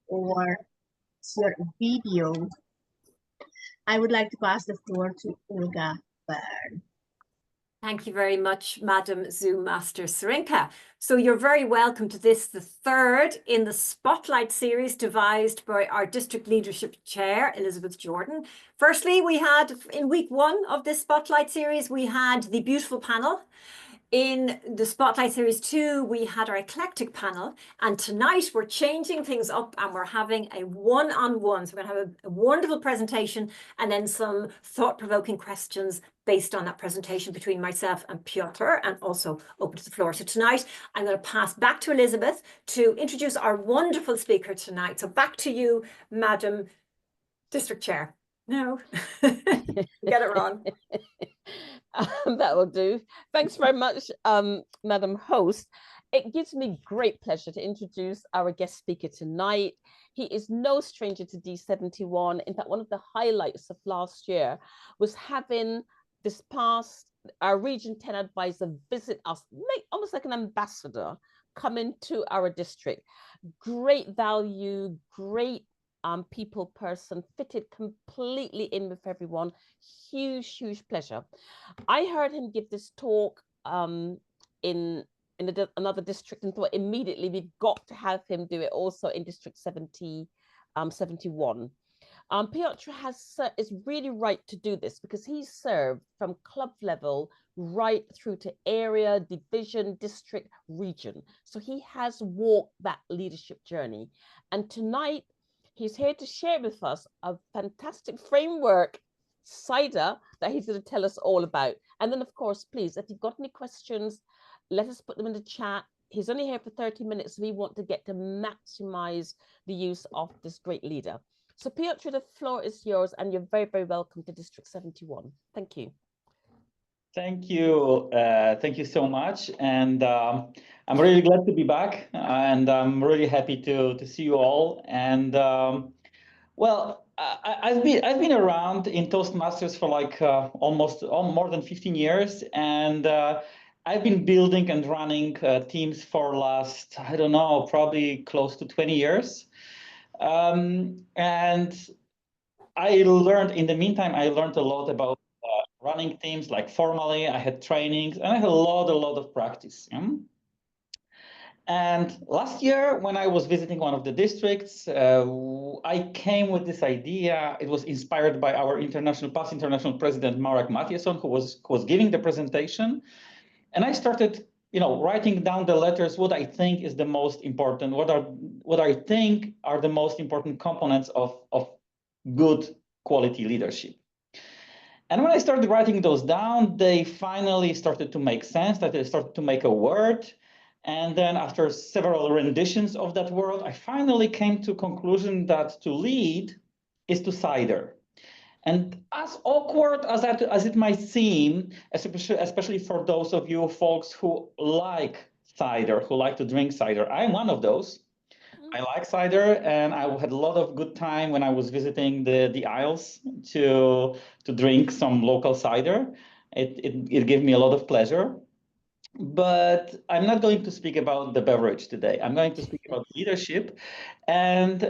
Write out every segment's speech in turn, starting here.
or share a video, I would like to pass the floor to Olga Bern. Thank you very much, Madam Zoom Master Serinka. So you're very welcome to this, the third in the Spotlight series devised by our District Leadership Chair, Elizabeth Jordan. Firstly, we had, in week one of this Spotlight series, we had the beautiful panel. In the Spotlight Series 2, we had our eclectic panel, and tonight we're changing things up and we're having a one-on-one. So we're going to have a wonderful presentation and then some thought-provoking questions based on that presentation between myself and Piotr, and also open to the floor. So tonight, I'm going to pass back to Elizabeth to introduce our wonderful speaker tonight. So back to you, Madam District Chair. No, get it wrong. That will do. Thanks very much, Madam Host. It gives me great pleasure to introduce our guest speaker tonight. He is no stranger to D71. In fact, one of the highlights of last year was having our Region 10 advisor visit us, almost like an ambassador, come into our district. Great value, great people person, fitted completely in with everyone. Huge pleasure. I heard him give this talk in another district and thought immediately we've got to have him do it also in District 71. Piotr is really right to do this because he served from club level right through to area, division, district, region. So he has walked that leadership journey. And tonight, he's here to share with us a fantastic framework, CIDER, that he's going to tell us all about. And then, of course, please, if you've got any questions, let us put them in the chat. He's only here for 30 minutes, so we want to get to maximize the use of this great leader. So, Piotr, the floor is yours, and you're very welcome to District 71. Thank you. Thank you. Thank you so much. And I'm really glad to be back, and I'm really happy to see you all. And well, I've been around in Toastmasters for like more than 15 years, and I've been building and running teams for last, I don't know, probably close to 20 years. And in the meantime, I learned a lot about running teams, like formally. I had trainings, and I had a lot of practice. And last year, when I was visiting one of the districts, I came with this idea. It was inspired by our past international president, Marek Mathiasson, who was giving the presentation. And I started, writing down the letters, what I think is the most important, what I think are the most important components of good quality leadership. And when I started writing those down, they finally started to make sense, that they started to make a word. And then after several renditions of that word, I finally came to conclusion that to lead is to CIDER. And as awkward as it might seem, especially for those of you folks who like cider, who like to drink cider, I'm one of those. I like cider, and I had a lot of good time when I was visiting the Isles to drink some local cider. It gave me a lot of pleasure. But I'm not going to speak about the beverage today. I'm going to speak about leadership. And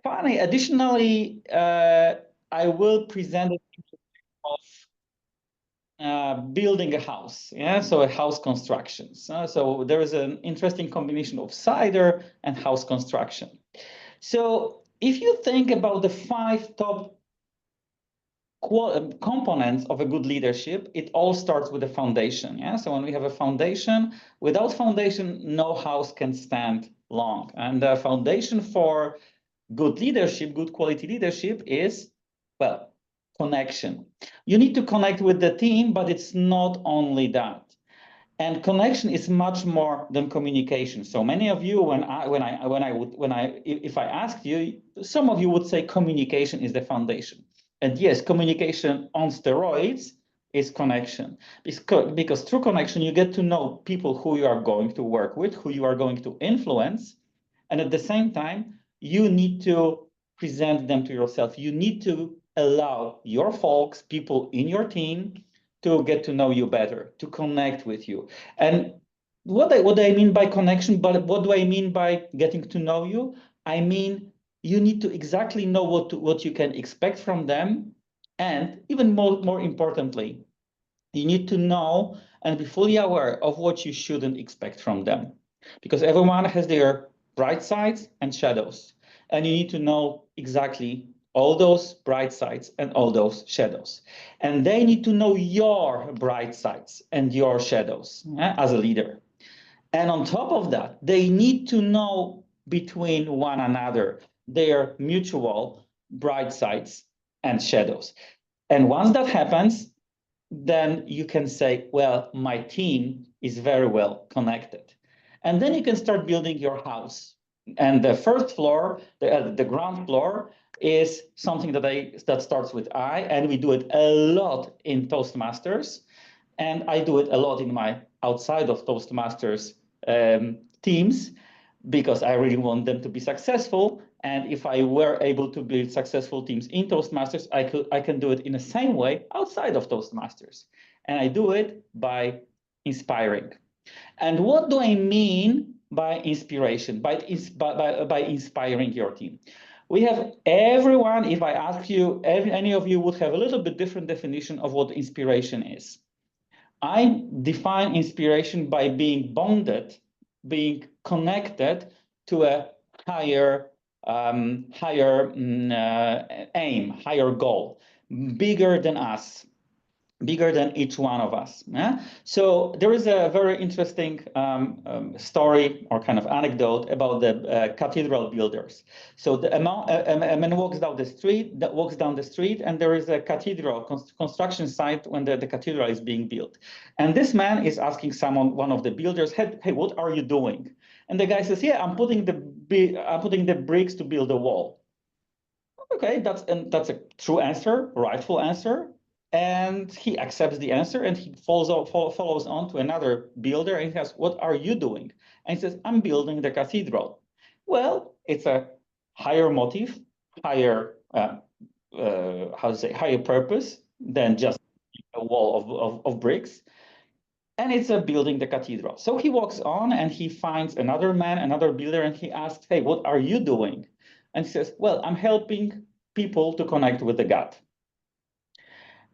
additionally, I will present a picture of building a house. So a house construction. So there is an interesting combination of cider and house construction. So if you think about the 5 top components of a good leadership, it all starts with a foundation. So when we have a foundation, without foundation, no house can stand long. And the foundation for good leadership, good quality leadership is, well, connection. You need to connect with the team, but it's not only that. And connection is much more than communication. So many of you, if I asked you, some of you would say communication is the foundation. And yes, communication on steroids is connection. Because through connection, you get to know people who you are going to work with, who you are going to influence. And at the same time, you need to present them to yourself. You need to allow your folks, people in your team, to get to know you better, to connect with you. And what do I mean by connection? But what do I mean by getting to know you? I mean, you need to exactly know what you can expect from them. And even more importantly, you need to know and be fully aware of what you shouldn't expect from them. Because everyone has their bright sides and shadows. And you need to know exactly all those bright sides and all those shadows. And they need to know your bright sides and your shadows as a leader. And on top of that, they need to know between one another their mutual bright sides and shadows. And once that happens, then you can say, well, my team is very well connected. And then you can start building your house. And the first floor, the ground floor, is something that starts with I, and we do it a lot in Toastmasters. And I do it a lot in my outside of Toastmasters teams, because I really want them to be successful. And if I were able to build successful teams in Toastmasters, I can do it in the same way outside of Toastmasters. And I do it by inspiring. And what do I mean by inspiration, by inspiring your team? We have everyone, if I ask you, any of you would have a little bit different definition of what inspiration is. I define inspiration by being bonded, being connected to a higher aim, higher goal, bigger than us, bigger than each one of us. Yeah? So there is a very interesting story or kind of anecdote about the cathedral builders. So a man walks down the street, and there is a cathedral construction site when the cathedral is being built. And this man is asking one of the builders, hey, what are you doing? And the guy says, yeah, I'm putting the bricks to build a wall. Okay, that's a true answer, rightful answer. And he accepts the answer, and he follows on to another builder, and he says, what are you doing? And he says, I'm building the cathedral. Well, it's a higher motive, higher, higher purpose than just a wall of bricks. And it's a building the cathedral. So he walks on and he finds another man, another builder, and he asks, hey, what are you doing? And he says, well, I'm helping people to connect with the God.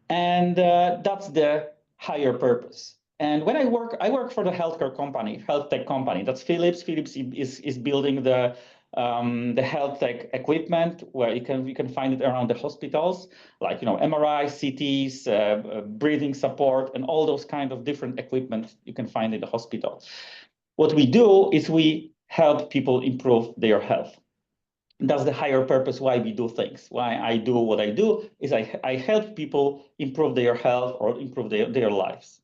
And that's the higher purpose. And when I work for the healthcare company, health tech company. That's Philips. Philips is building the health tech equipment where you can find it around the hospitals, like MRI, CTs, breathing support, and all those kind of different equipment you can find in the hospital. What we do is we help people improve their health. That's the higher purpose why we do things. Why I do what I do is I help people improve their health or improve their lives.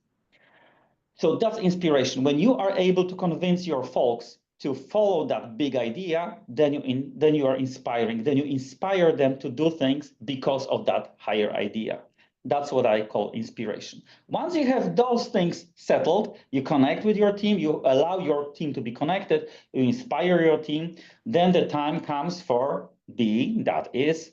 So that's inspiration. When you are able to convince your folks to follow that big idea, then you are inspiring. Then you inspire them to do things because of that higher idea. That's what I call inspiration. Once you have those things settled, you connect with your team, you allow your team to be connected, you inspire your team, then the time comes for that is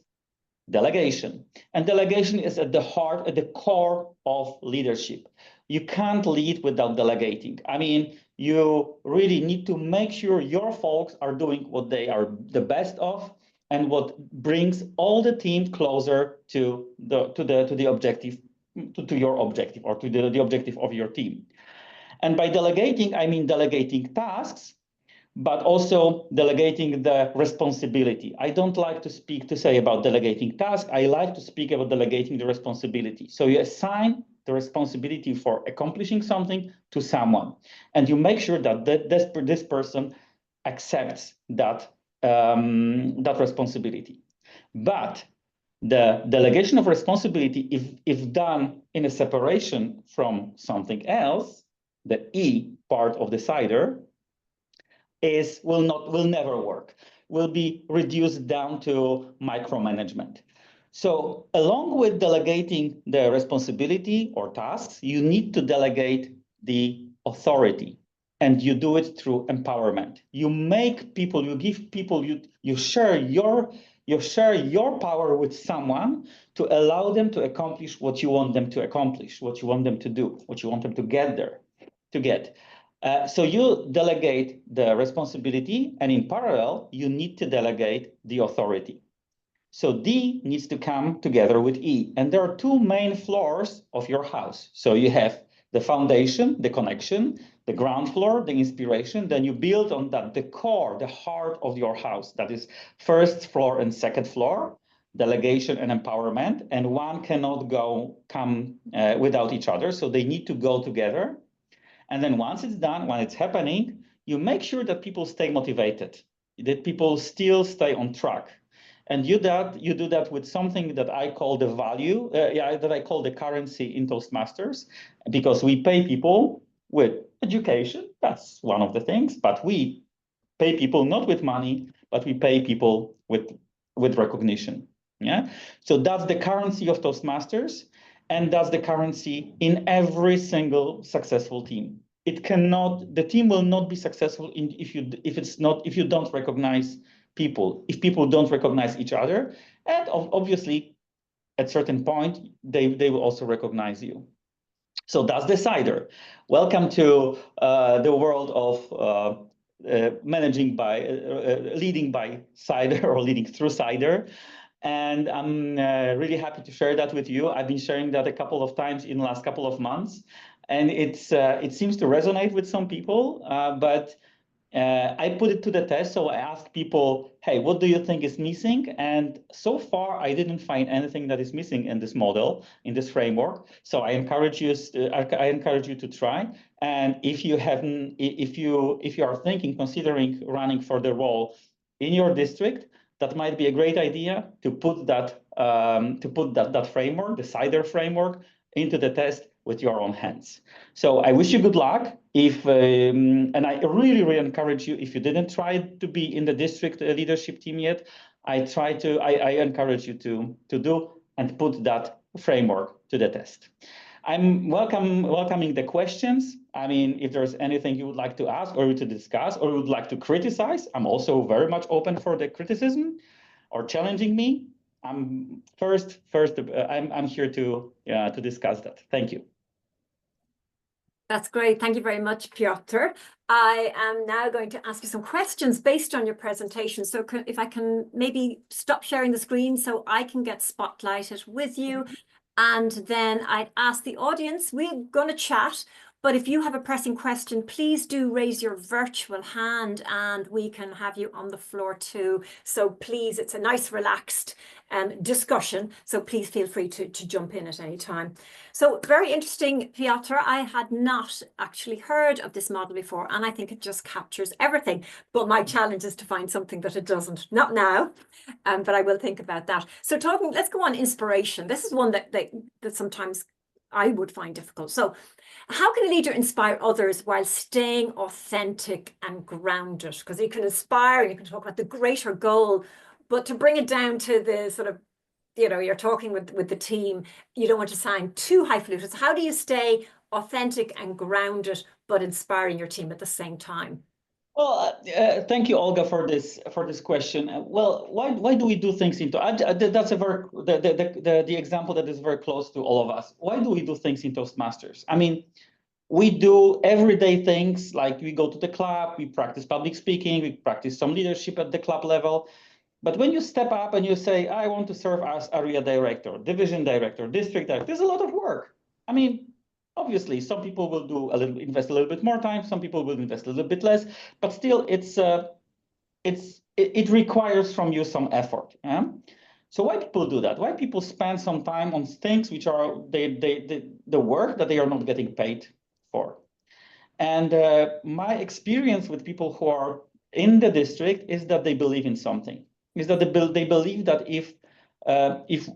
delegation. And delegation is at the core of leadership. You can't lead without delegating. I mean, you really need to make sure your folks are doing what they are the best of, and what brings all the team closer to the objective, to your objective, or to the objective of your team. And by delegating, I mean delegating tasks, but also delegating the responsibility. I don't like to say about delegating tasks. I like to speak about delegating the responsibility. So you assign the responsibility for accomplishing something to someone, and you make sure that this person accepts that responsibility. But the delegation of responsibility, if done in a separation from something else, the E part of the CIDER, will never work, will be reduced down to micromanagement. So along with delegating the responsibility or tasks, you need to delegate the authority, and you do it through empowerment. You make people, you give people, you share your power with someone to allow them to accomplish what you want them to accomplish, what you want them to do, what you want them to get there, to get. So you delegate the responsibility, and in parallel, you need to delegate the authority. So D needs to come together with E. And there are two main floors of your house. So you have the foundation, the connection, the ground floor, the inspiration. Then you build on that, the core, the heart of your house. That is first floor and second floor, delegation and empowerment. And one cannot come without each other. So they need to go together. And then once it's done, when it's happening, you make sure that people stay motivated, that people still stay on track. And you do that with something that I call the value, that I call the currency in Toastmasters, because we pay people with education. That's one of the things, but we pay people not with money, but we pay people with recognition. Yeah. So that's the currency of Toastmasters, and that's the currency in every single successful team. The team will not be successful if you don't recognize people, if people don't recognize each other, and obviously at certain point they will also recognize you. So that's the CIDER. Welcome to the world of leading by CIDER or leading through CIDER. And I'm really happy to share that with you. I've been sharing that a couple of times in the last couple of months, and it seems to resonate with some people, but I put it to the test. So I asked people, hey, what do you think is missing? And so far, I didn't find anything that is missing in this model, in this framework. So I encourage you to try. And if you are considering running for the role in your district, that might be a great idea to put that framework, the CIDER framework, into the test with your own hands. So I wish you good luck. And I really encourage you, if you didn't try to be in the district leadership team yet, I encourage you to do and put that framework to the test. I'm welcoming the questions. I mean, if there's anything you would like to ask or to discuss or would like to criticize, I'm also very much open for the criticism or challenging me. I'm here to discuss that. Thank you. That's great. Thank you very much, Piotr. I am now going to ask you some questions based on your presentation. So if I can maybe stop sharing the screen so I can get spotlighted with you. And then I'd ask the audience, we're going to chat, but if you have a pressing question, please do raise your virtual hand and we can have you on the floor too. So please, it's a nice relaxed discussion. So please feel free to jump in at any time. So very interesting, Piotr. I had not actually heard of this model before, and I think it just captures everything. But my challenge is to find something that it doesn't. Not now, but I will think about that. So let's go on inspiration. This is one that sometimes I would find difficult. So how can a leader inspire others while staying authentic and grounded? Because you can inspire and you can talk about the greater goal, but to bring it down to the sort of, you're talking with the team, you don't want to sound too highfalutin. So how do you stay authentic and grounded, but inspiring your team at the same time? Well, thank you, Olga, for this question. Well, why do we do things that's the example that is very close to all of us. Why do we do things in Toastmasters? I mean, we do everyday things, like we go to the club, we practice public speaking, we practice some leadership at the club level. But when you step up and you say, I want to serve as area director, division director, district director, there's a lot of work. I mean, obviously, some people will invest a little bit more time, some people will invest a little bit less, but still it requires from you some effort. Yeah? So why people do that? Why people spend some time on things which are the work that they are not getting paid for? And my experience with people who are in the district is that they believe in something. Is that they believe that if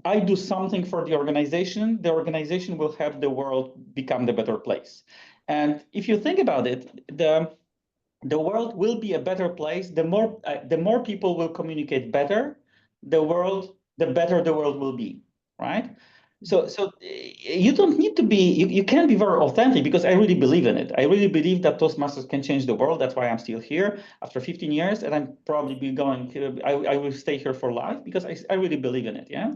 I do something for the organization will help the world become the better place. And if you think about it, the world will be a better place. The more people will communicate better, the better the world will be, right? So you don't need to be, you can be very authentic, because I really believe in it. I really believe that Toastmasters can change the world. That's why I'm still here after 15 years, and I'm probably I will stay here for life, because I really believe in it. Yeah.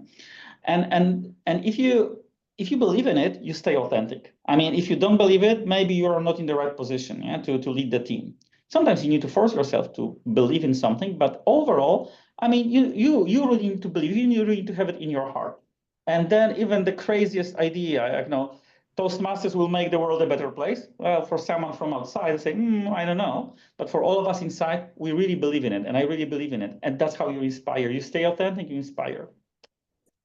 And if you if you believe in it, you stay authentic. I mean, if you don't believe it, maybe you are not in the right position, yeah, to lead the team. Sometimes you need to force yourself to believe in something, but overall, I mean, you really need to believe, you really need to have it in your heart. And then even the craziest idea, I know, Toastmasters will make the world a better place. Well, for someone from outside, say, I don't know. But for all of us inside, we really believe in it, and I really believe in it. And that's how you inspire. You stay authentic, you inspire.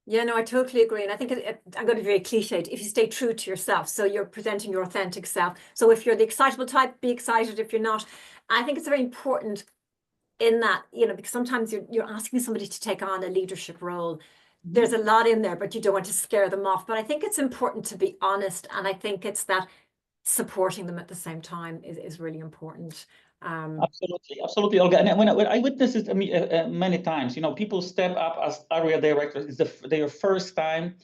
Yeah, no, I totally agree. And I think I'm going to be very cliched. If you stay true to yourself, so you're presenting your authentic self. So if you're the excitable type, be excited. If you're not, I think it's very important in that, because sometimes you're asking somebody to take on a leadership role. There's a lot in there, but you don't want to scare them off. But I think it's important to be honest. And I think it's that supporting them at the same time is really important. Absolutely, Olga. And when I witness it many times, people step up as area directors. It's their first time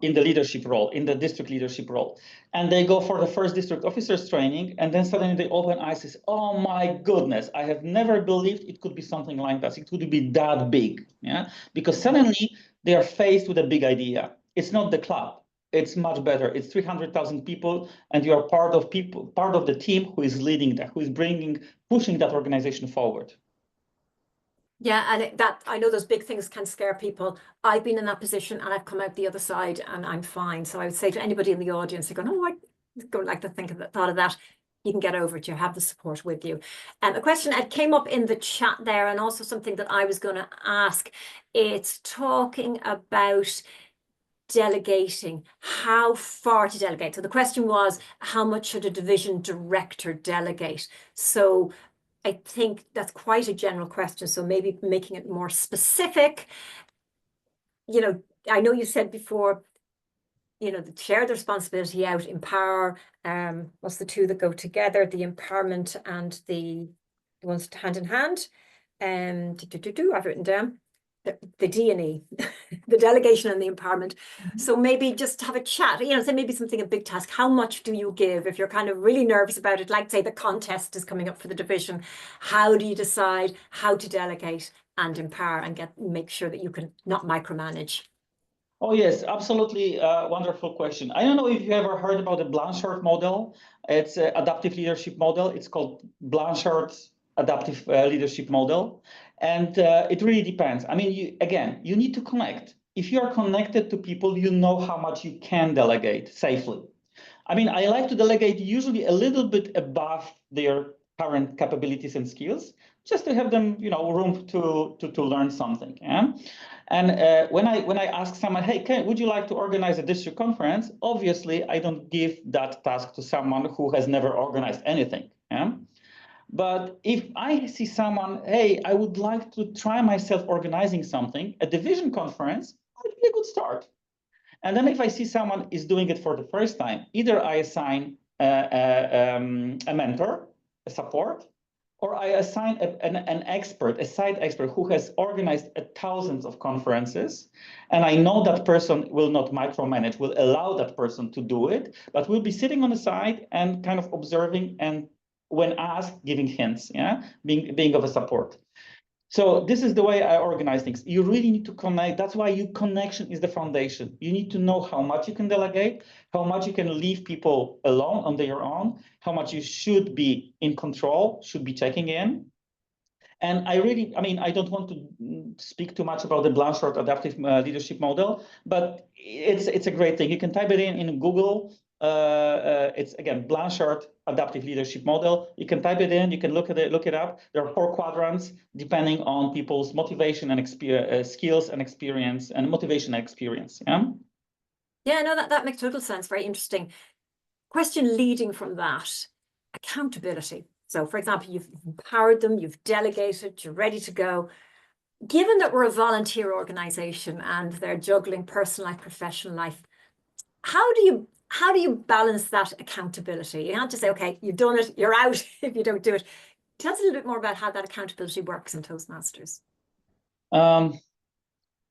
in the leadership role, in the district leadership role. And they go for the first district officers training, and then suddenly they open eyes and say, oh my goodness, I have never believed it could be something like that. It could be that big, yeah? Because suddenly they are faced with a big idea. It's not the club. It's much better. It's 300,000 people, and you are part of the team who is leading that, who is pushing that organization forward. Yeah, and I know those big things can scare people. I've been in that position and I've come out the other side and I'm fine. So I would say to anybody in the audience, they're going, oh, I don't like to think of the thought of that. You can get over it. You have the support with you. A question that came up in the chat there, and also something that I was going to ask. It's talking about delegating, how far to delegate. So the question was, how much should a division director delegate? So I think that's quite a general question. So maybe making it more specific. I know you said before, the share the responsibility out, empower. What's the two that go together? The empowerment and the ones hand in hand. I've written down the D&E, the delegation and the empowerment. So maybe just have a chat, say maybe something, a big task. How much do you give if you're kind of really nervous about it? Like say the contest is coming up for the division. How do you decide how to delegate and empower and make sure that you can not micromanage? Oh, yes, absolutely. Wonderful question. I don't know if you ever heard about the Blanchard model. It's an adaptive leadership model. It's called Blanchard's adaptive leadership model. And it really depends. I mean, you need to connect. If you are connected to people, you know how much you can delegate safely. I mean, I like to delegate usually a little bit above their current capabilities and skills, just to have them, room to learn something. Yeah? And when I ask someone, hey, would you like to organize a district conference? Obviously, I don't give that task to someone who has never organized anything. Yeah? But if I see someone, hey, I would like to try myself organizing something, a division conference would be a good start. And then if I see someone is doing it for the first time, either I assign a mentor, a support, or I assign an expert, a side expert who has organized thousands of conferences. And I know that person will not micromanage, will allow that person to do it, but will be sitting on the side and kind of observing, and when asked, giving hints, yeah, being of a support. So this is the way I organize things. You really need to connect. That's why connection is the foundation. You need to know how much you can delegate, how much you can leave people alone on their own, how much you should be in control, should be checking in. And I don't want to speak too much about the Blanchard adaptive leadership model, but it's a great thing. You can type it in Google. It's again Blanchard adaptive leadership model. You can type it in. You can look it up. There are 4 quadrants depending on people's motivation and skills and experience, and motivation and experience. Yeah, no, that makes total sense. Very interesting. Question leading from that: accountability. So, for example, you've empowered them, you've delegated, you're ready to go. Given that we're a volunteer organization and they're juggling personal life, professional life, how do you balance that accountability? You have to say, okay, you've done it, you're out if you don't do it. Tell us a little bit more about how that accountability works in Toastmasters.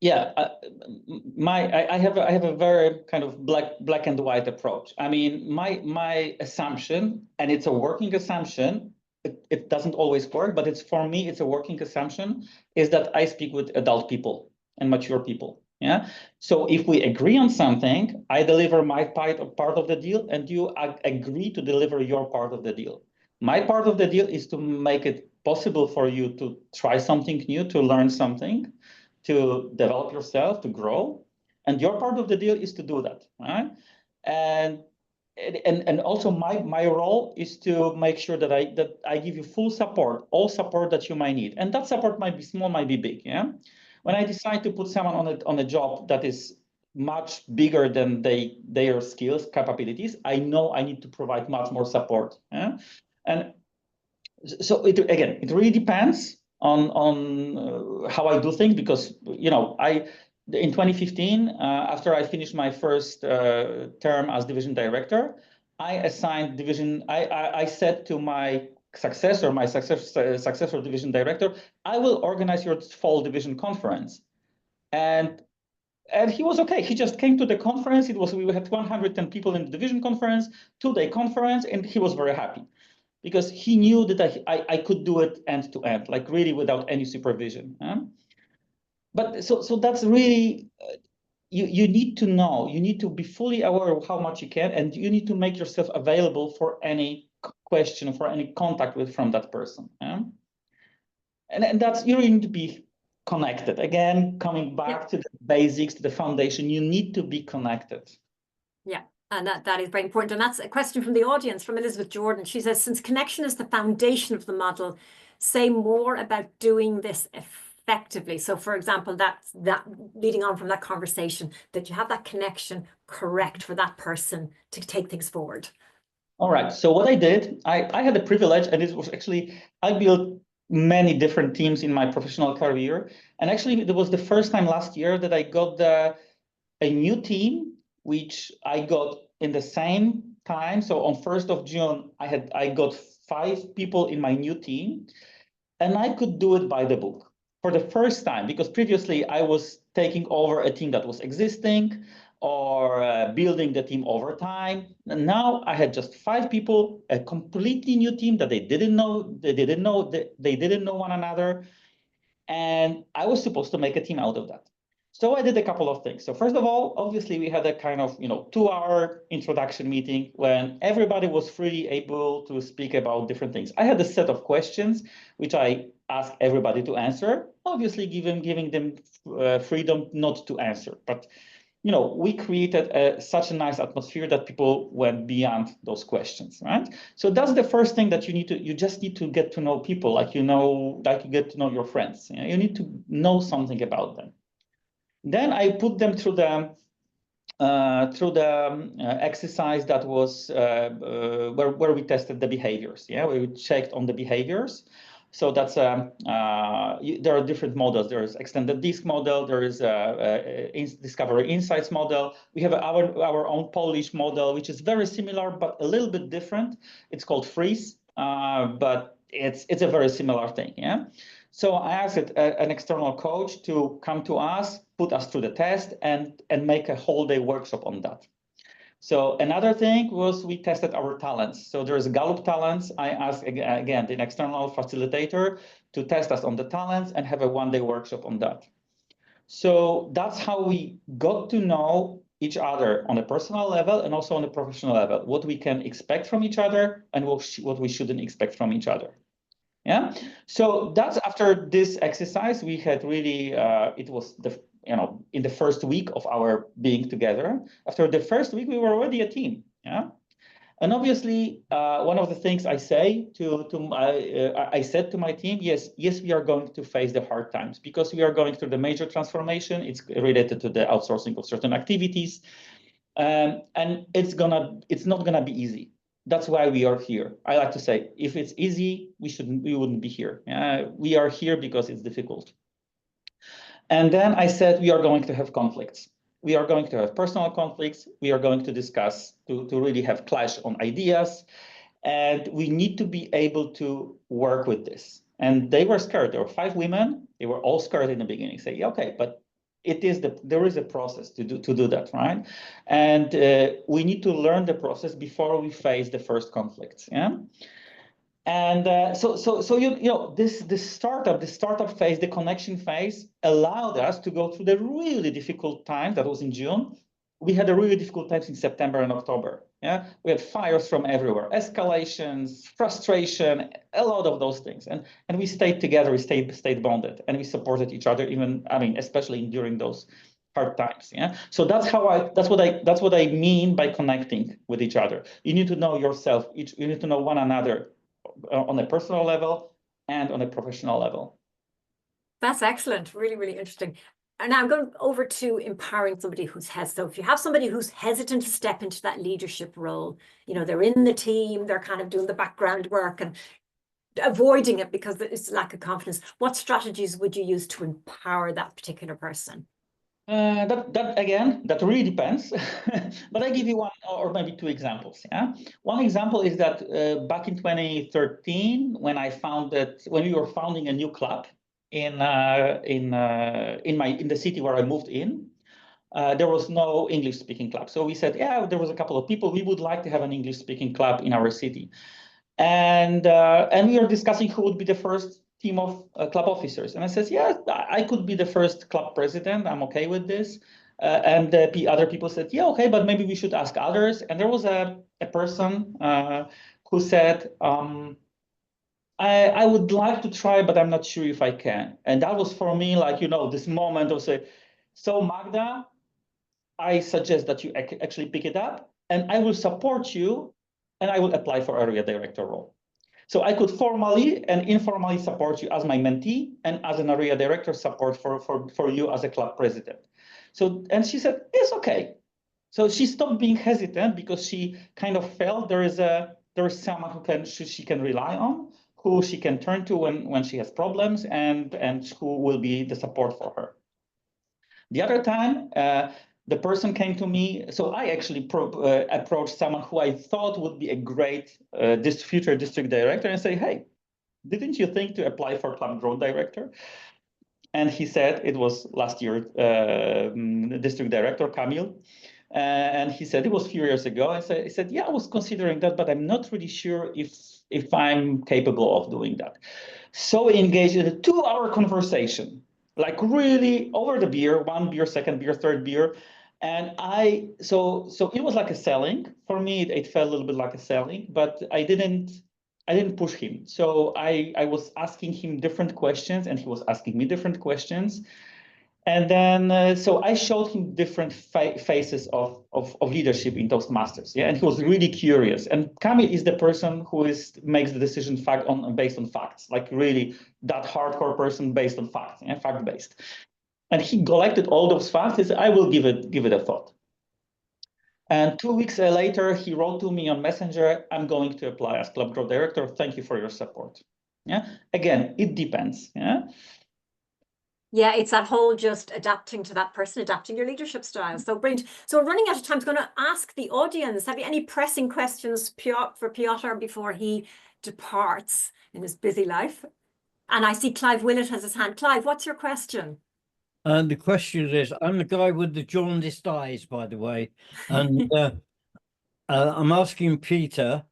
Yeah, I have a very kind of black and white approach. I mean, my assumption, and it's a working assumption. It doesn't always work, but for me, it's a working assumption, is that I speak with adult people and mature people. Yeah. So if we agree on something, I deliver my part of the deal, and you agree to deliver your part of the deal. My part of the deal is to make it possible for you to try something new, to learn something, to develop yourself, to grow. And your part of the deal is to do that, right? And also my role is to make sure that I give you full support, all support that you might need. And that support might be small, might be big, yeah? When I decide to put someone on a job that is much bigger than their skills, capabilities, I know I need to provide much more support. Yeah? And so it really depends on how I do things, because in 2015, after I finished my first term as division director, I assigned division. I said to my successor division director, I will organize your fall division conference, and he was okay. He just came to the conference. We had 110 people in the division conference, 2-day conference, and he was very happy, because he knew that I could do it end to end, like really without any supervision. But so that's really, you need to know, you need to be fully aware of how much you can, and you need to make yourself available for any question, for any contact from that person. And that's, you really need to be connected. Again, coming back to the basics, to the foundation, you need to be connected. Yeah. And that is very important. And that's a question from the audience, from Elizabeth Jordan. She says, since connection is the foundation of the model, say more about doing this effectively. So for example, that leading on from that conversation, that you have that connection correct for that person to take things forward. All right. So what I did, I had the privilege, and it was actually, I built many different teams in my professional career. And actually, it was the first time last year that I got a new team, which I got in the same time. So on 1st of June, I got 5 people in my new team, and I could do it by the book for the first time, because previously I was taking over a team that was existing, or building the team over time. And now I had just 5 people, a completely new team that they didn't know one another, and I was supposed to make a team out of that. So I did a couple of things. So first of all, obviously we had a kind of 2-hour introduction meeting when everybody was freely able to speak about different things. I had a set of questions which I asked everybody to answer, obviously giving them freedom not to answer. But we created such a nice atmosphere that people went beyond those questions, right? So that's the first thing that you just need to get to know people, like you get to know your friends. You need to know something about them. Then I put them through the exercise that was where we tested the behaviors. Yeah, we checked on the behaviors. So that's there are different models. There is extended disc model. There is discovery insights model. We have our own Polish model, which is very similar but a little bit different. It's called Freeze, but it's a very similar thing. Yeah. So I asked an external coach to come to us, put us through the test, and make a whole day workshop on that. So another thing was we tested our talents. So there's Gallup talents. I asked again the external facilitator to test us on the talents and have a one-day workshop on that. So that's how we got to know each other on a personal level and also on a professional level, what we can expect from each other and what we shouldn't expect from each other. Yeah. So that's after this exercise, we had really, it was in the first week of our being together. After the first week, we were already a team. Yeah. And obviously, one of the things I say I said to my team, yes, we are going to face the hard times because we are going through the major transformation. It's related to the outsourcing of certain activities, and it's not gonna be easy. That's why we are here. I like to say, if it's easy, we wouldn't be here. We are here because it's difficult. And then I said, we are going to have conflicts. We are going to have personal conflicts. We are going to discuss, to really have clash on ideas. And we need to be able to work with this. And they were scared. There were 5 women. They were all scared in the beginning. Say, yeah, okay, but there is a process to do that, right? And we need to learn the process before we face the first conflicts. Yeah. And so you know this startup phase, the connection phase, allowed us to go through the really difficult time that was in June. We had a really difficult times in September and October. Yeah, we had fires from everywhere, escalations, frustration, a lot of those things, and we stayed together, we stayed bonded, and we supported each other. Even, I mean, especially during those hard times. Yeah, so that's what I mean by connecting with each other. You need to know yourself. You need to know one another on a personal level and on a professional level. That's excellent. Really, really interesting. And now I'm going over to empowering somebody who's hesitant. So if you have somebody who's hesitant to step into that leadership role, you know, they're in the team, they're kind of doing the background work and avoiding it because it's lack of confidence. What strategies would you use to empower that particular person? That really depends. But I give you one or maybe two examples. Yeah, one example is that back in 2013, when we were founding a new club in the city where I moved in, there was no English speaking club. So we said, yeah, there was a couple of people. We would like to have an English speaking club in our city, and we were discussing who would be the first team of club officers. And I said, yeah, I could be the first club president. I'm okay with this. And other people said, yeah, okay, but maybe we should ask others. And there was a person who said, I would like to try, but I'm not sure if I can. And that was for me, like, you know, this moment of say, so Magda, I suggest that you actually pick it up and I will support you and I will apply for area director role. So I could formally and informally support you as my mentee and as an area director support for you as a club president. So, and she said, it's okay. So she stopped being hesitant because she kind of felt there is someone she can rely on, who she can turn to when she has problems and who will be the support for her. The other time, the person came to me, so I actually approached someone who I thought would be a great future district director and say, hey, didn't you think to apply for club growth director? And he said, it was last year, district director, Kamil. And he said, it was a few years ago. I said, yeah, I was considering that, but I'm not really sure if I'm capable of doing that. So we engaged in a 2-hour conversation, like really over the beer, one beer, second beer, third beer. And so it was like a selling. For me, it felt a little bit like a selling, but I didn't push him. So I was asking him different questions and he was asking me different questions. And then, so I showed him different phases of leadership in Toastmasters. Yeah, and he was really curious. And Kamil is the person who makes the decision based on facts, like really that hardcore person based on facts, yeah, fact-based. And he collected all those facts. He said, I will give it a thought. And 2 weeks later, he wrote to me on Messenger, I'm going to apply as club growth director. Thank you for your support. Yeah, again, it depends. Yeah. Yeah, it's that whole just adapting to that person, adapting your leadership style. So brilliant. So we're running out of time. I'm going to ask the audience, have you any pressing questions for Piotr before he departs in his busy life? And I see Clive Willett has his hand. Clive, what's your question? And the question is, I'm the guy with the jaundiced eyes, by the way. And I'm asking Peter,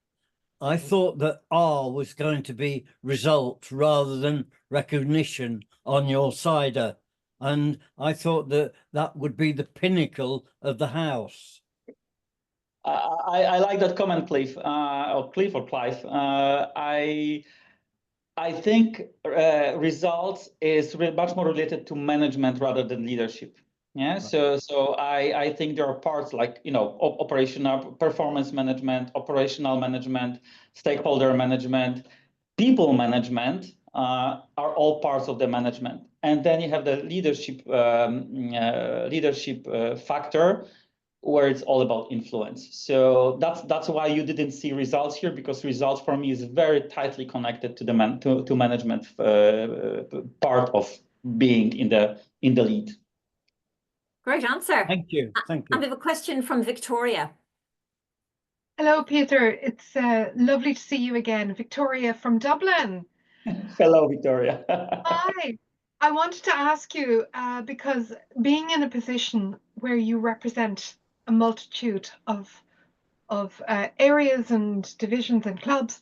I thought that R was going to be result rather than recognition on your CIDER. And I thought that that would be the pinnacle of the house. I like that comment, Clive, or Clive. I think results is much more related to management rather than leadership. Yeah, right. So I think there are parts like, you know, operational performance management, operational management, stakeholder management, people management are all parts of the management. And then you have the leadership factor, where it's all about influence. So that's why you didn't see results here, because results for me is very tightly connected to the management part of being in the lead. Great answer. Thank you. Thank you. And we have a question from Victoria. Hello, Peter. It's lovely to see you again. Victoria from Dublin. Hello, Victoria. Hi. I wanted to ask you, because being in a position where you represent a multitude of areas and divisions and clubs,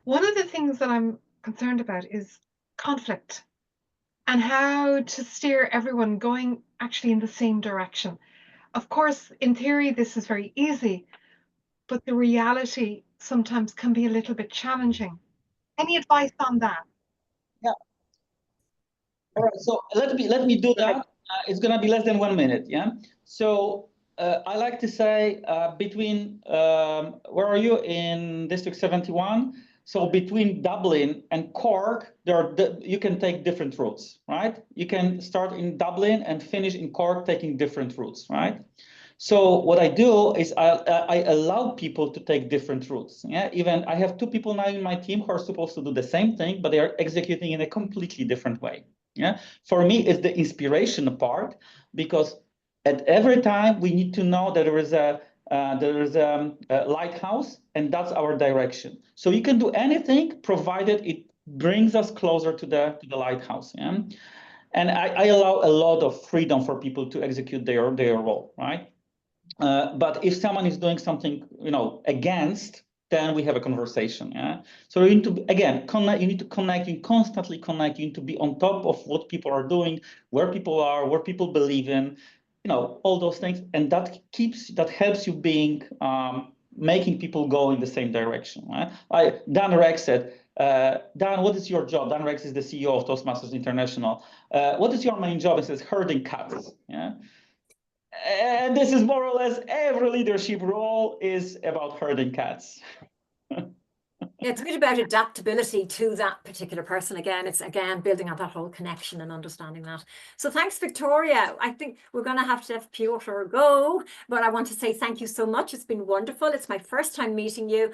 One of the things that I'm concerned about is conflict and how to steer everyone going actually in the same direction. Of course, in theory, this is very easy, but the reality sometimes can be a little bit challenging. Any advice on that? Yeah. All right. So let me do that. It's gonna be less than 1 minute. Yeah. So I like to say between where are you in District 71? So between Dublin and Cork, you can take different routes, right? You can start in Dublin and finish in Cork, taking different routes, right? So what I do is I allow people to take different routes. Yeah, even I have 2 people now in my team who are supposed to do the same thing, but they are executing in a completely different way. Yeah, for me, it's the inspiration part, because at every time we need to know that there is a lighthouse, and that's our direction. So you can do anything provided it brings us closer to the lighthouse. Yeah, and I allow a lot of freedom for people to execute their role, right? But if someone is doing something, against, then we have a conversation. Yeah. So you need to, again, connect. You need to connect. You constantly connect. You need to be on top of what people are doing, where people are, what people believe in, all those things, and that helps you being making people go in the same direction. Right? Dan Rex said, Dan, what is your job? Dan Rex is the CEO of Toastmasters International. What is your main job? He says herding cats. Yeah. And this is more or less every leadership role is about herding cats. Yeah, it's a bit about adaptability to that particular person. Again, it's building on that whole connection and understanding that. So thanks, Victoria. I think we're going to have Piotr go, but I want to say thank you so much. It's been wonderful. It's my first time meeting you.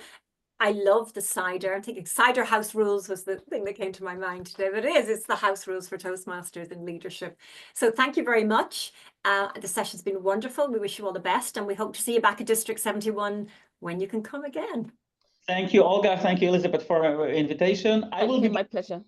I love the CIDER. I'm thinking CIDER house rules was the thing that came to my mind today, but it's the house rules for Toastmasters in leadership. So thank you very much. The session's been wonderful. We wish you all the best, and we hope to see you back at District 71 when you can come again. Thank you, Olga. Thank you, Elizabeth, for our invitation. I will be my pleasure.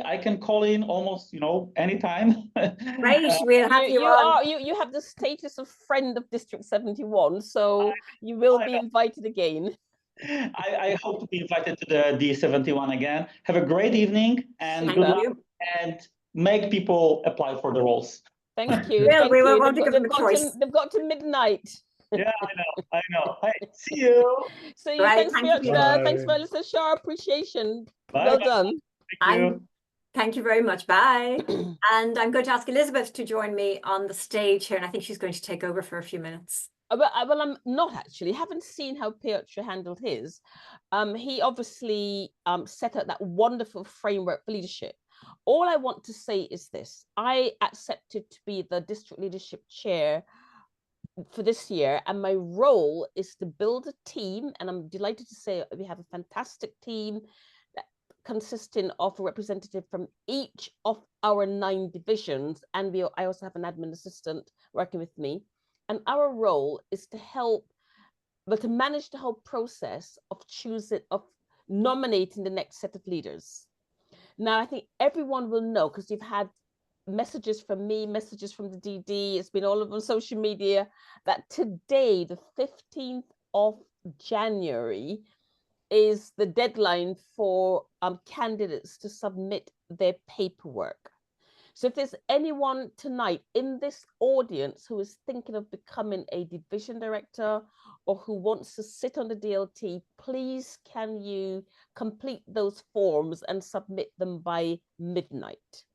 I can call in almost, anytime. Great, we'll have you have the status of friend of District 71, so you will be invited again. I hope to be invited to the D71 again. Have a great evening, and good luck, and make people apply for the roles. Thank you. Yeah, thank we you. won't give them a choice. They've got to midnight. Yeah, I know. Hey, see you. See you. Right, thanks, Piotr. Thanks, Melissa. Shaw, appreciation. Well done. Thank you. Thank you very much. Bye. And I'm going to ask Elizabeth to join me on the stage here, and I think she's going to take over for a few minutes. Well, I'm not actually. Haven't seen how Piotr handled his. He obviously set out that wonderful framework for leadership. All I want to say is this: I accepted to be the district leadership chair for this year, and my role is to build a team. And I'm delighted to say we have a fantastic team that consisting of a representative from each of our 9 divisions, and I also have an admin assistant working with me. And our role is to help, but to manage the whole process of nominating the next set of leaders. Now, I think everyone will know, because you've had messages from me, messages from the DD, it's been all over social media, that today, the 15th of January, is the deadline for candidates to submit their paperwork. So if there's anyone tonight in this audience who is thinking of becoming a division director or who wants to sit on the DLT, please can you complete those forms and submit them by midnight.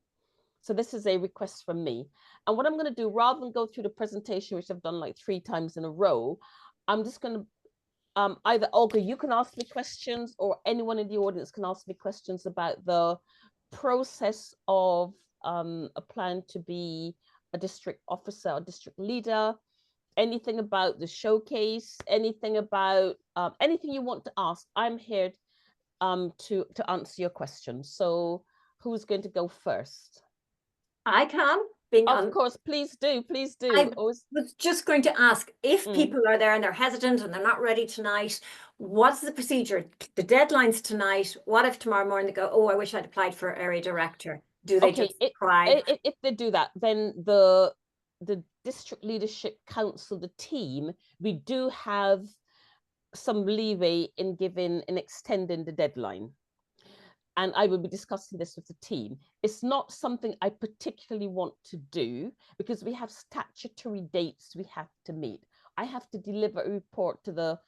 So this is a request from me. And what I'm going to do, rather than go through the presentation, which I've done like 3 times in a row, I'm just going to either Olga, you can ask me questions, or anyone in the audience can ask me questions about the process of applying to be a district officer or district leader, anything about the showcase, anything about anything you want to ask. I'm here to answer your questions. So who's going to go first? I can. Of course, please do. I was just going to ask, if people are there and they're hesitant and they're not ready tonight, what's the procedure? The deadline's tonight. What if tomorrow morning they go, oh, I wish I'd applied for area director? Do they just try? If they do that, then the District Leadership Council, the team, we do have some leeway in extending the deadline. and I will be discussing this with the team. It's not something I particularly want to do because we have statutory dates we have to meet. I have to deliver a report to the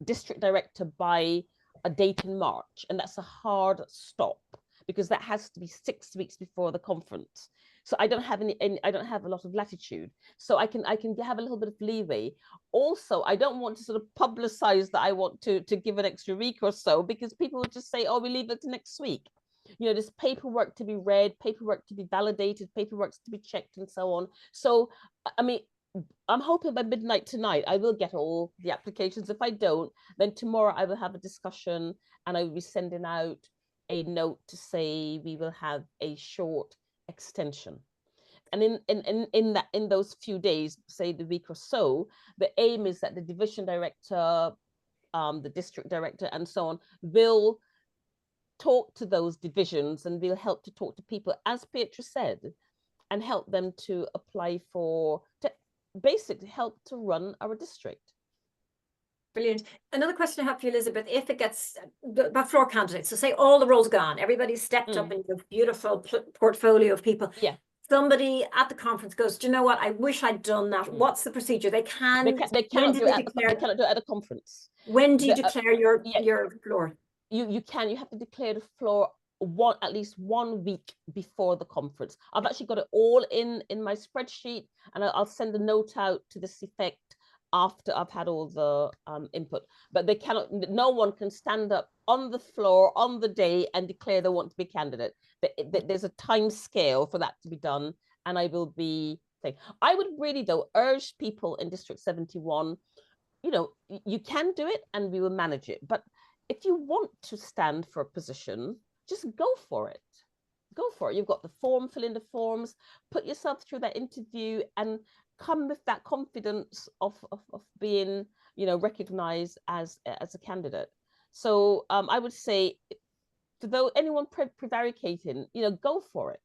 district director by a date in March, and that's a hard stop because that has to be 6 weeks before the conference. So I don't have I don't have a lot of latitude. So I can have a little bit of leeway. Also, I don't want to sort of publicize that I want to give an extra week or so, because people will just say, oh, we leave it to next week. You know, there's paperwork to be read, paperwork to be validated, paperwork to be checked, and so on. So, I mean, I'm hoping by midnight tonight, I will get all the applications. If I don't, then tomorrow I will have a discussion and I will be sending out a note to say we will have a short extension. And in those few days, say the week or so, the aim is that the division director, the district director, and so on, will talk to those divisions and will help to talk to people, as Piotr said, and help them to apply to basically help to run our district. Brilliant. Another question I have for you, Elizabeth, if it gets about floor candidates, so say all the roles gone, everybody's stepped up in your beautiful portfolio of people. Yeah. Somebody at the conference goes, do you know what? I wish I'd done that. What's the procedure? They cannot do it at a conference. When do you declare your floor? You have to declare the floor at least 1 week before the conference. I've actually got it all in my spreadsheet, and I'll send a note out to this effect after I've had all the input. But they cannot, no one can stand up on the floor on the day and declare they want to be candidate. There's a time scale for that to be done, and I will be saying, I would really though urge people in District 71, you know, you can do it and we will manage it. But if you want to stand for a position, just go for it. Go for it. You've got the form, fill in the forms, put yourself through that interview, and come with that confidence of being, you know, recognized as a candidate. So I would say, for anyone prevaricating, you know, go for it.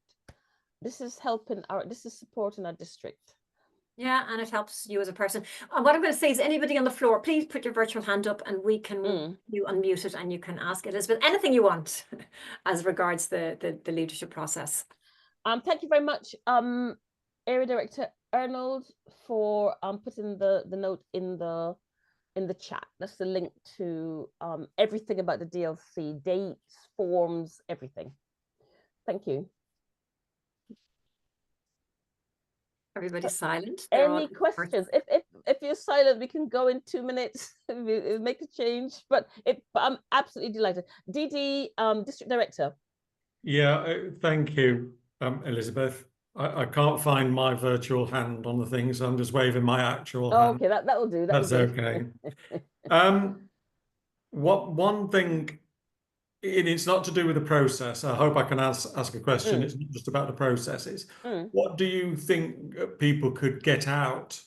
This is supporting our district. Yeah, and it helps you as a person. What I'm going to say is, anybody on the floor, please put your virtual hand up and we can you unmute it and you can ask Elizabeth anything you want as regards the leadership process. Thank you very much, Area Director Arnold, for putting the note in the chat. That's the link to everything about the DLC, dates, forms, everything. Thank you. Everybody's silent. Any questions? If you're silent, we can go in 2 minutes, make a change. But I'm absolutely delighted. DD, District Director. Yeah, thank you, Elizabeth. I can't find my virtual hand on the thing, so I'm just waving my actual hand. Okay, that will do. That's okay. One thing, and it's not to do with the process. I hope I can ask a question. It's not just about the processes. What do you think people could get out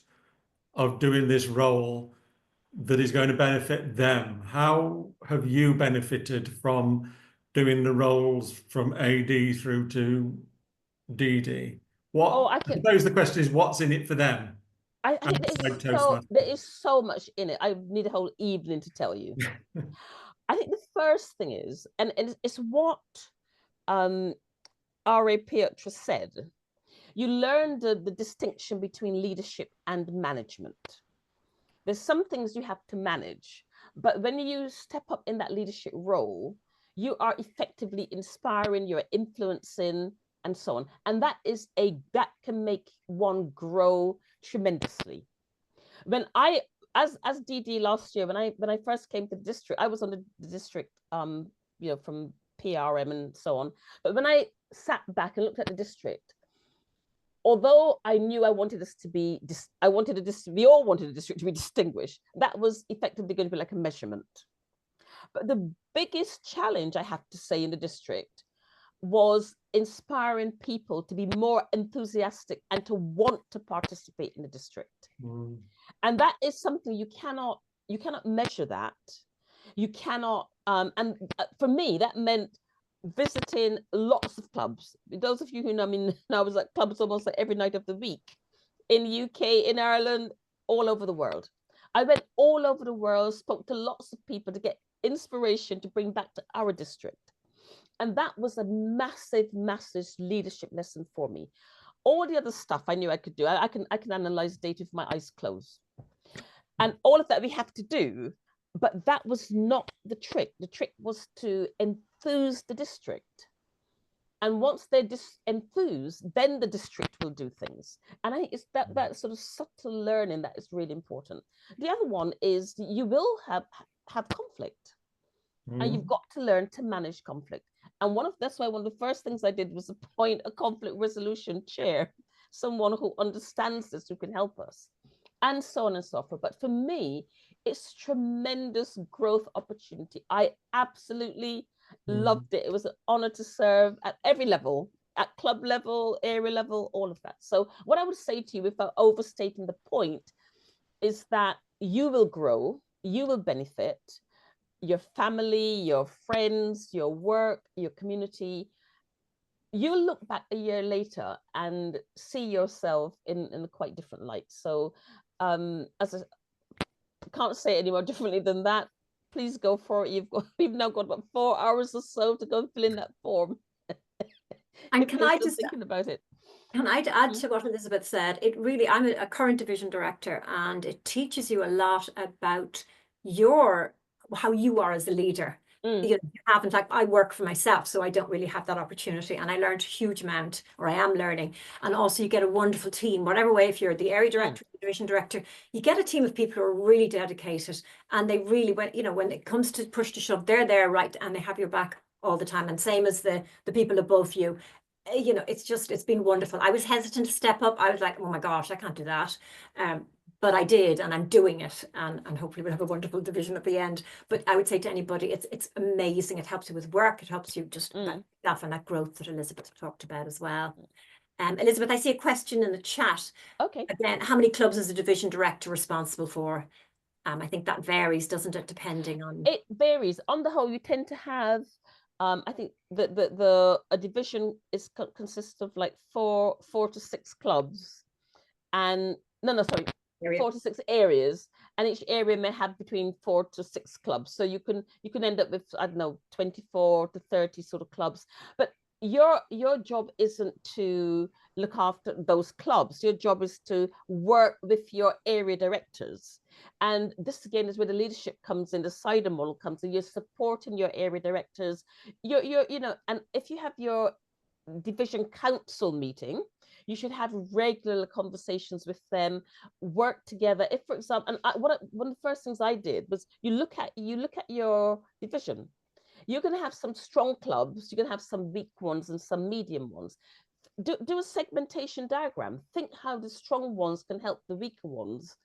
of doing this role that is going to benefit them? How have you benefited from doing the roles from AD through to DD? I suppose the question is, what's in it for them? I think there is so much in it. I need a whole evening to tell you. I think the first thing is, and it's what R.A. Piotr said, you learn the distinction between leadership and management. There's some things you have to manage, but when you step up in that leadership role, you are effectively inspiring, you're influencing, and so on. And that can make one grow tremendously. When as DD last year, when I first came to the district, I was on the district, you know, from PRM and so on. But when I sat back and looked at the district, although I knew I wanted this to be, we all wanted the district to be distinguished, that was effectively going to be like a measurement. But the biggest challenge, I have to say, in the district was inspiring people to be more enthusiastic and to want to participate in the district. And that is something you cannot measure that. You cannot, and for me, that meant visiting lots of clubs. Those of you who know me, I was at clubs almost like every night of the week, in the UK, in Ireland, all over the world. I went all over the world, spoke to lots of people to get inspiration to bring back to our district. And that was a massive, massive leadership lesson for me. All the other stuff I knew I could do. I can analyze data with my eyes closed. And all of that we have to do, but that was not the trick. The trick was to enthuse the district. And once they're enthused, then the district will do things. And I think it's that sort of subtle learning that is really important. The other one is you will have conflict. And you've got to learn to manage conflict. And that's why one of the first things I did was appoint a conflict resolution chair, someone who understands this, who can help us, and so on and so forth. But for me, it's tremendous growth opportunity. I absolutely loved it. It was an honor to serve at every level, at club level, area level, all of that. So what I would say to you, without overstating the point, is that you will grow, you will benefit, your family, your friends, your work, your community. You'll look back a year later and see yourself in a quite different light. So as I can't say it any more differently than that, please go for it. We've now got about 4 hours or so to go and fill in that form. And can I just thinking about it? Can I add to what Elizabeth said? It really, I'm a current division director, and it teaches you a lot about how you are as a leader. You haven't, like, I work for myself, so I don't really have that opportunity, and I learned a huge amount, or I am learning. And also you get a wonderful team, whatever way, if you're the area director, the division director, you get a team of people who are really dedicated, and they really, when it comes to push to shove, they're there, right, and they have your back all the time. And same as the people above you. It's been wonderful. I was hesitant to step up. I was like, oh my gosh, I can't do that. But I did, and I'm doing it, and hopefully we'll have a wonderful division at the end. But I would say to anybody, it's amazing. It helps you with work. It helps you just that and that growth that Elizabeth talked about as well. Elizabeth, I see a question in the chat. Okay. Again, how many clubs is a division director responsible for? I think that varies, doesn't it, depending on... It varies. On the whole, you tend to have, I think a division consists of like four to six clubs, and sorry, 4 to 6 areas, and each area may have between 4 to 6 clubs. So you can end up with, I don't know, 24 to 30 sort of clubs. But your job isn't to look after those clubs. Your job is to work with your area directors. And this again is where the leadership comes in, the CIDER model comes in. You're supporting your area directors. And if you have your division council meeting, you should have regular conversations with them, work together. If, for example, and one of the first things I did was you look at your division. You're going to have some strong clubs, you're going to have some weak ones and some medium ones. Do a segmentation diagram. Think how the strong ones can help the weaker ones,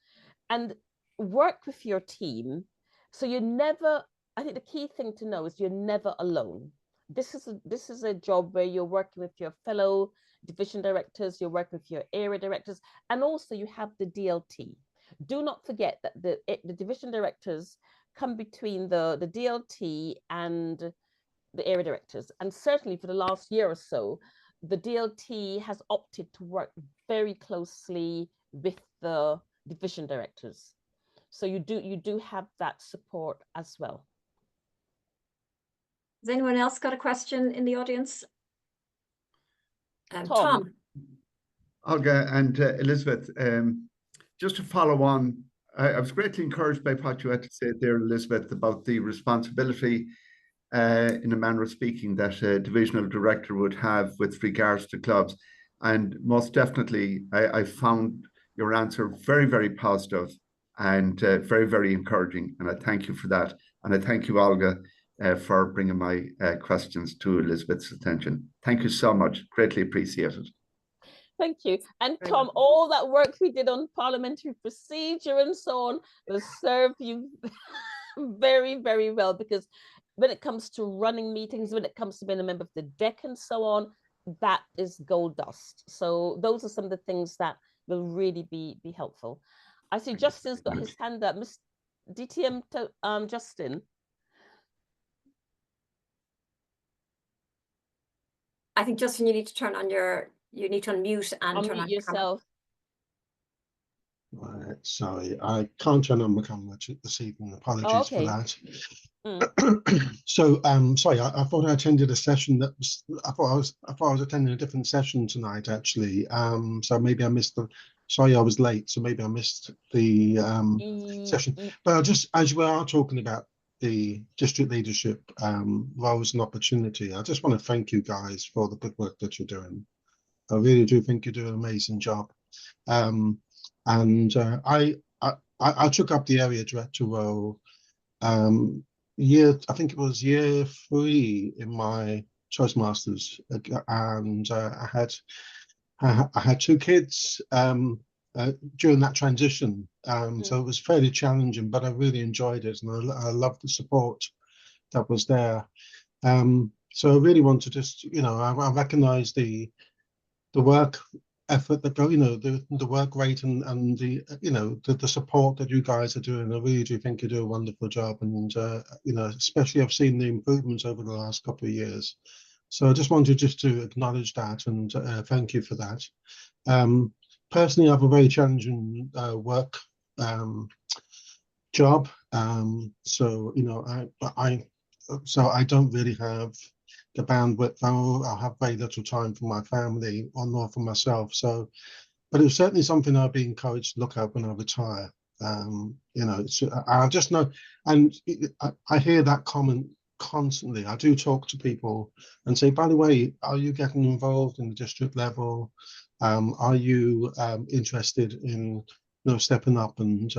and work with your team. So you're never, I think the key thing to know is you're never alone. This is a job where you're working with your fellow division directors, you're working with your area directors, and also you have the DLT. Do not forget that the division directors come between the DLT and the area directors. And certainly for the last year or so, the DLT has opted to work very closely with the division directors. So you do have that support as well. Has anyone else got a question in the audience? Tom. Olga and Elizabeth, just to follow on, I was greatly encouraged by what you had to say there, Elizabeth, about the responsibility, in a manner of speaking, that a divisional director would have with regards to clubs. And most definitely, I found your answer very, very positive and very, very encouraging. And I thank you for that. And I thank you, Olga, for bringing my questions to Elizabeth's attention. Thank you so much. Greatly appreciated. Thank you. And Tom, all that work we did on parliamentary procedure and so on will serve you very, very well, because when it comes to running meetings, when it comes to being a member of the DEC and so on, that is gold dust. So those are some of the things that will really be helpful. I see Justin's got his hand up. Miss DTM to Justin. I think, Justin, you need to turn on you need to unmute and turn on yourself. Right, sorry, I can't turn on my camera this evening. Apologies for okay. that. Mm. So, sorry, I thought I attended a session that was. I thought I was attending a different session tonight, actually. So maybe I missed the. Sorry, I was late, so maybe I missed the session. But just as we are talking about the district leadership roles and opportunity, I just want to thank you guys for the good work that you're doing. I really do think you do an amazing job. And I took up the area director role I think it was year 3 in my Toastmasters, and I had 2 kids during that transition, so it was fairly challenging, but I really enjoyed it, and I loved the support that was there. So I really want to just, I recognise the work effort that go, the work rate and the support that you guys are doing. I really do think you do a wonderful job, and especially I've seen the improvements over the last couple of years. So I just wanted to acknowledge that and thank you for that. Personally, I have a very challenging work job, so I don't really have the bandwidth. I'll have very little time for my family or nor for myself. So, but it's certainly something I'll be encouraged to look at when I retire. I just know, and I hear that comment constantly. I do talk to people and say, by the way, are you getting involved in the district level? Are you interested in stepping up? And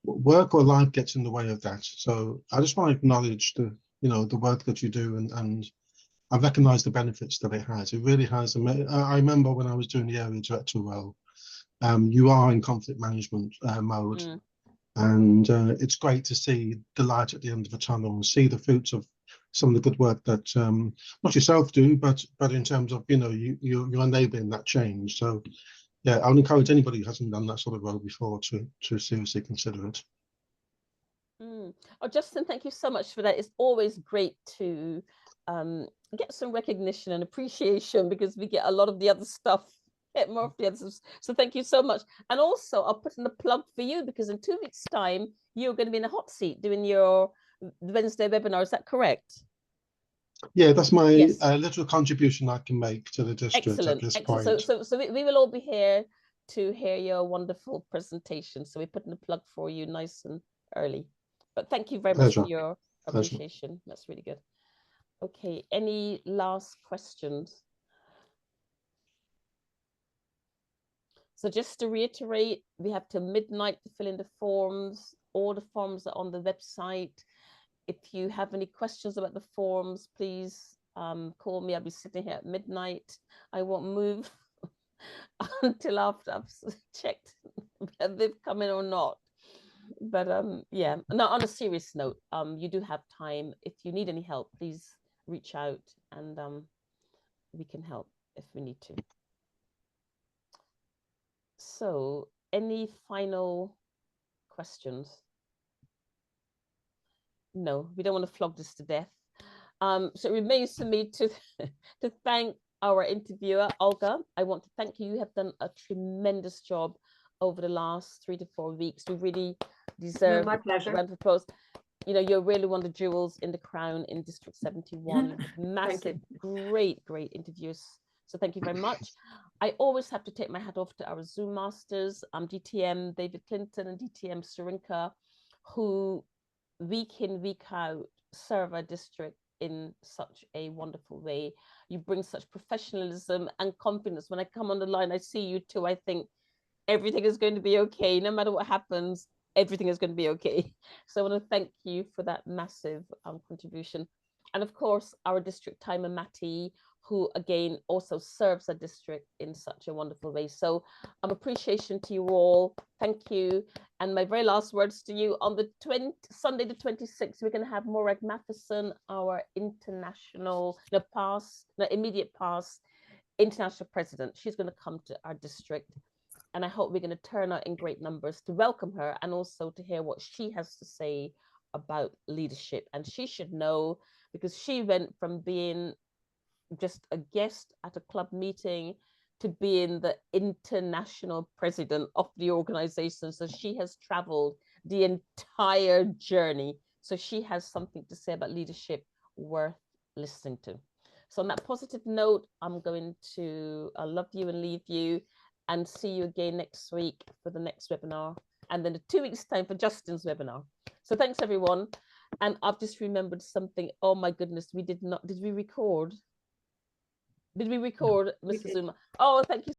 work or life gets in the way of that. So I just want to acknowledge the work that you do, and I recognise the benefits that it has. It really has. I remember when I was doing the area director role, you are in conflict management mode, and it's great to see the light at the end of the tunnel and see the fruits of some of the good work that not yourself do, but in terms of you're enabling that change. So yeah, I would encourage anybody who hasn't done that sort of role before to seriously consider it. Oh, Justin, thank you so much for that. It's always great to get some recognition and appreciation, because we get a lot of the other stuff, get more of the others. So thank you so much. And also, I'll put in a plug for you, because in 2 weeks' time, you're going to be in a hot seat doing your Wednesday webinar. Is that correct? Yeah, that's my little contribution I can make to the district at this point. So we will all be here to hear your wonderful presentation. So we put in a plug for you nice and early. But thank you very much for your appreciation. That's really good. Okay, any last questions? So just to reiterate, we have till midnight to fill in the forms. All the forms are on the website. If you have any questions about the forms, please call me. I'll be sitting here at midnight. I won't move until after I've checked whether they've come in or not. But yeah, now on a serious note, you do have time. If you need any help, please reach out, and we can help if we need to. So any final questions? No, we don't want to flog this to death. So it remains for me to thank our interviewer, Olga. I want to thank you. You have done a tremendous job over the last 3 to 4 weeks. You really deserve my pleasure. a round of applause. You're really one of the jewels in the crown in District 71. Massive, great interviews. So thank you very much. I always have to take my hat off to our Zoom masters, DTM David Clinton and DTM Sarinka, who week in, week out serve our district in such a wonderful way. You bring such professionalism and confidence. When I come on the line, I see you too. I think everything is going to be okay. No matter what happens, everything is going to be okay. So I want to thank you for that massive contribution. And of course, our district timer, Matty, who again also serves a district in such a wonderful way. So appreciation to you all. Thank you. And my very last words to you, on the Sunday the 26th, we're going to have Morag Matheson, our immediate past international president. She's going to come to our district. And I hope we're going to turn out in great numbers to welcome her, and also to hear what she has to say about leadership. And she should know, because she went from being just a guest at a club meeting to being the international president of the organization. So she has traveled the entire journey. So she has something to say about leadership worth listening to. So on that positive note, I'm going to love you and leave you and see you again next week for the next webinar. And then in 2 weeks' time for Justin's webinar. So thanks, everyone. And I've just remembered something. Oh my goodness, did we record? Did we record, Mr. Zuma? Oh, thank you.